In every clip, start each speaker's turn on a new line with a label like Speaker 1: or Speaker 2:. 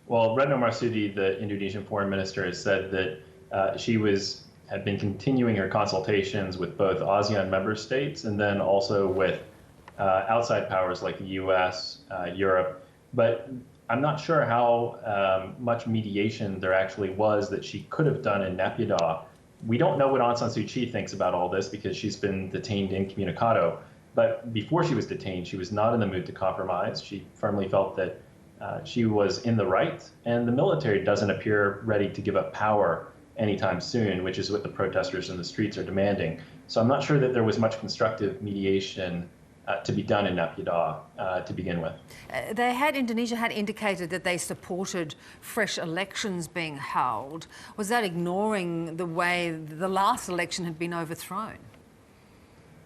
Speaker 1: Well, Retno Marsudi, the Indonesian foreign minister, has said that had been continuing her consultations with both ASEAN member states and then also with outside powers like the US, Europe. But I'm not sure how much mediation there actually was that she could have done in Naypyidaw. We don't know what Aung San Suu Kyi thinks about all this because she's been detained incommunicado. But before she was detained, she was not in the mood to compromise. She firmly felt that she was in the right, and the military doesn't appear ready to give up power anytime soon, which is what the protesters in the streets are demanding. So I'm not sure that there was much constructive mediation to be done in Naypyidaw to begin with.
Speaker 2: Indonesia had indicated that they supported fresh elections being held. Was that ignoring the way the last election had been overthrown?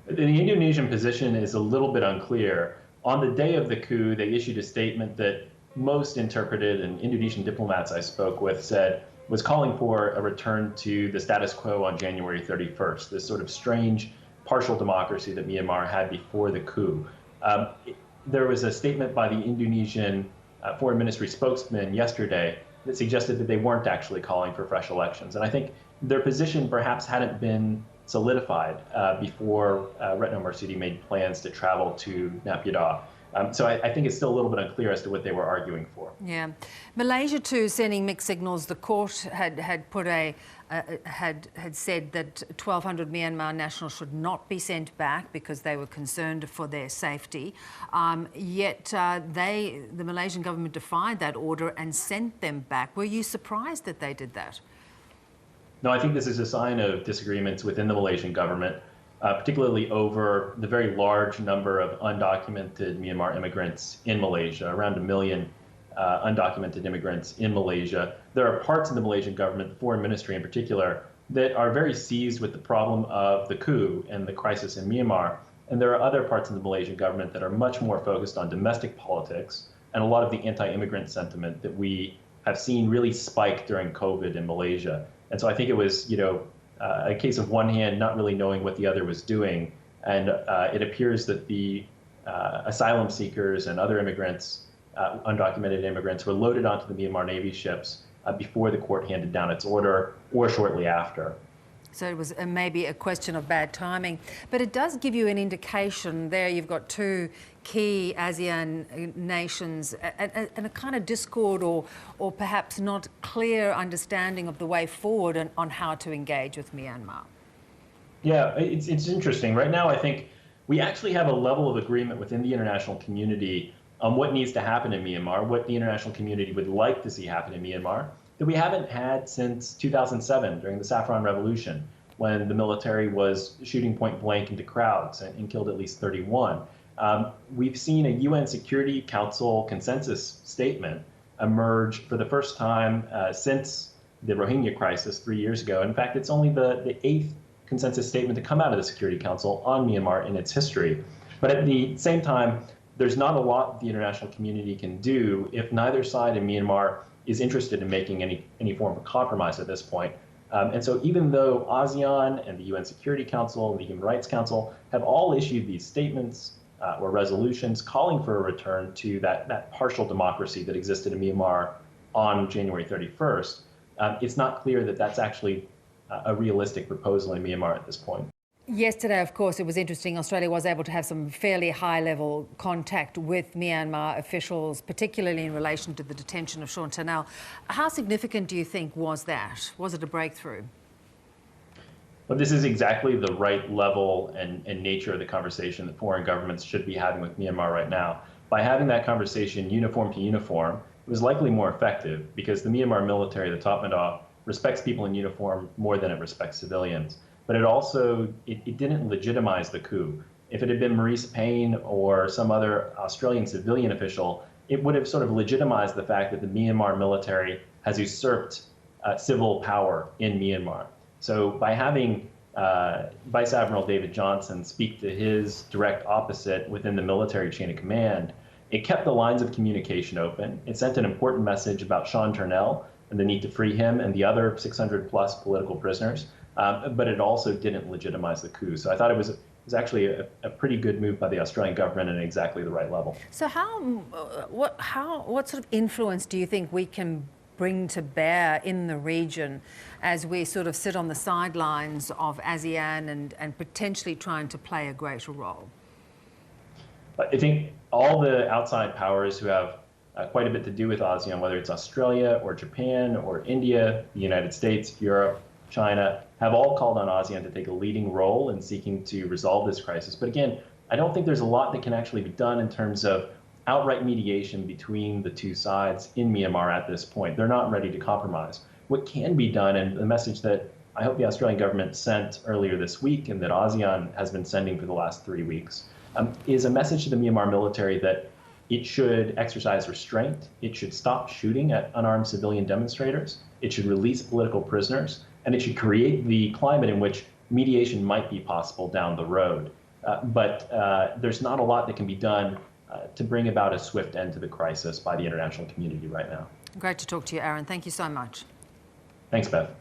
Speaker 1: The Indonesian position is a little bit unclear. On the day of the coup, they issued a statement that most interpreted, and Indonesian diplomats I spoke with said, was calling for a return to the status quo on January 31st, this sort of strange partial democracy that Myanmar had before the coup. There was a statement by the Indonesian foreign ministry spokesman yesterday that suggested that they weren't actually calling for fresh elections. And I think their position perhaps hadn't been solidified before Retno Marsudi made plans to travel to Naypyidaw. So I think it's still a little bit unclear as to what they were arguing for.
Speaker 2: Yeah, Malaysia too sending mixed signals. The court had said that 1,200 Myanmar nationals should not be sent back because they were concerned for their safety. Yet the Malaysian government defied that order and sent them back. Were you surprised that they did that?
Speaker 1: No, I think this is a sign of disagreements within the Malaysian government, particularly over the very large number of undocumented Myanmar immigrants in Malaysia, around 1 million undocumented immigrants in Malaysia. There are parts of the Malaysian government, the foreign ministry in particular, that are very seized with the problem of the coup and the crisis in Myanmar. And there are other parts of the Malaysian government that are much more focused on domestic politics and a lot of the anti-immigrant sentiment that we have seen really spike during COVID in Malaysia. And so I think it was, a case of one hand not really knowing what the other was doing. And it appears that the asylum seekers and other immigrants, undocumented immigrants, were loaded onto the Myanmar Navy ships before the court handed down its order or shortly after.
Speaker 2: So it was maybe a question of bad timing. But it does give you an indication there. You've got two key ASEAN nations and a kind of discord or perhaps not clear understanding of the way forward on how to engage with Myanmar.
Speaker 1: Yeah, it's interesting. Right now, I think we actually have a level of agreement within the international community on what needs to happen in Myanmar, what the international community would like to see happen in Myanmar, that we haven't had since 2007 during the Saffron Revolution, when the military was shooting point blank into crowds and killed at least 31. We've seen a UN Security Council consensus statement emerge for the first time since the Rohingya crisis 3 years ago. In fact, it's only the 8th consensus statement to come out of the Security Council on Myanmar in its history. But at the same time, there's not a lot the international community can do if neither side in Myanmar is interested in making any form of compromise at this point. And so even though ASEAN and the UN Security Council and the Human Rights Council have all issued these statements or resolutions calling for a return to that partial democracy that existed in Myanmar on January 31st, it's not clear that that's actually a realistic proposal in Myanmar at this point.
Speaker 2: Yesterday, of course, it was interesting. Australia was able to have some fairly high-level contact with Myanmar officials, particularly in relation to the detention of Sean Turnell. How significant do you think was that? Was it a breakthrough?
Speaker 1: Well, this is exactly the right level and nature of the conversation that foreign governments should be having with Myanmar right now. By having that conversation uniform to uniform, it was likely more effective because the Myanmar military, the Tatmadaw, respects people in uniform more than it respects civilians. But it also, it didn't legitimize the coup. If it had been Maurice Payne or some other Australian civilian official, it would have sort of legitimized the fact that the Myanmar military has usurped civil power in Myanmar. So by having Vice Admiral David Johnson speak to his direct opposite within the military chain of command, it kept the lines of communication open. It sent an important message about Sean Turnell and the need to free him and the other 600 plus political prisoners. But it also didn't legitimize the coup. So I thought it was was actually a pretty good move by the Australian government and exactly the right level.
Speaker 2: So what sort of influence do you think we can bring to bear in the region as we sort of sit on the sidelines of ASEAN and potentially trying to play a greater role?
Speaker 1: I think all the outside powers who have quite a bit to do with ASEAN, whether it's Australia or Japan or India, the United States, Europe, China, have all called on ASEAN to take a leading role in seeking to resolve this crisis. But again, I don't think there's a lot that can actually be done in terms of outright mediation between the two sides in Myanmar at this point. They're not ready to compromise. What can be done, and the message that I hope the Australian government sent earlier this week and that ASEAN has been sending for the last 3 weeks, is a message to the Myanmar military that it should exercise restraint, it should stop shooting at unarmed civilian demonstrators, it should release political prisoners, and it should create the climate in which mediation might be possible down the road. But there's not a lot that can be done to bring about a swift end to the crisis by the international community right now.
Speaker 2: Great to talk to you, Aaron. Thank you so much.
Speaker 1: Thanks, Beth.